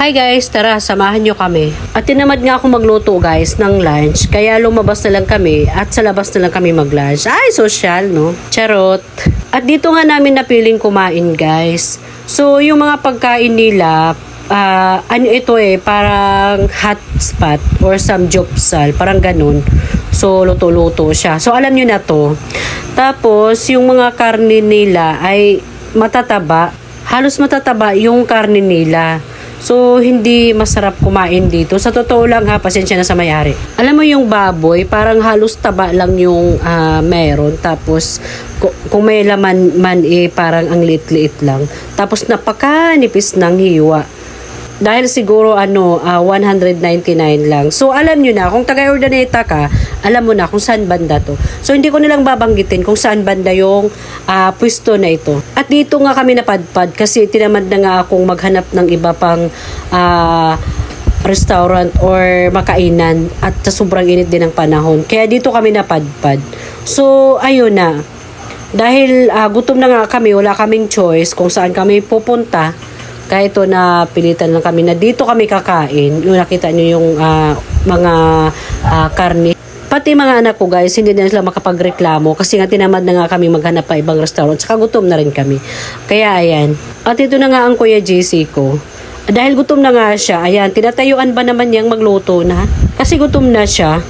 Hi guys, tara, samahan nyo kami. At tinamad nga ako magluto guys ng lunch, kaya lumabas na lang kami at sa labas na lang kami mag-lunch. Ay, social, no? Charot. At dito nga namin napiling kumain guys. So, yung mga pagkain nila, ano ito parang hot spot or samgyupsal, parang ganun. So, luto-luto siya. So, alam nyo na to. Tapos, yung mga karne nila ay matataba. Halos matataba yung karne nila. So, hindi masarap kumain dito. Sa totoo lang ha, pasensya na sa may-ari. Alam mo yung baboy, parang halos taba lang yung meron. Tapos, kung may laman man parang ang liit-liit lang. Tapos, napakanipis ng hiwa. Dahil siguro 199 lang. So alam nyo na, kung taga Urdaneta ka, alam mo na kung saan banda to. So hindi ko nilang babanggitin kung saan banda yung pwesto na ito. At dito nga kami napadpad kasi tinamad na nga akong maghanap ng iba pang restaurant or makainan at sa sobrang init din ng panahon. Kaya dito kami napadpad. So ayun na. Dahil gutom na nga kami, wala kaming choice kung saan kami pupunta. Kaya ito na pilitan lang kami na dito kami kakain. Yung nakita nyo yung mga karne. Pati mga anak ko guys, hindi na sila makapagreklamo kasi nga tinamad na nga kami maghanap pa ibang restaurant. Saka gutom na rin kami. Kaya ayan. At ito na nga ang Kuya JC ko. Dahil gutom na nga siya, ayan, tinatayuan ba naman niyang magluto na? Kasi gutom na siya.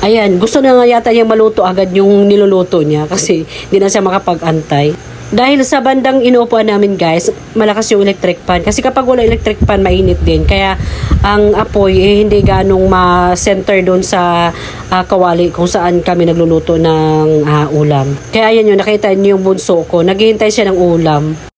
Ayan, gusto na nga yata niyang maluto agad yung niluluto niya kasi hindi na siya makapag-antay. Dahil sa bandang inuupuan namin guys, malakas yung electric fan. Kasi kapag wala electric fan, mainit din. Kaya ang apoy hindi ganong ma-center doon sa kawali kung saan kami nagluluto ng ulam. Kaya yan yun, nakita niyo yung bunso ko. Naghihintay siya ng ulam.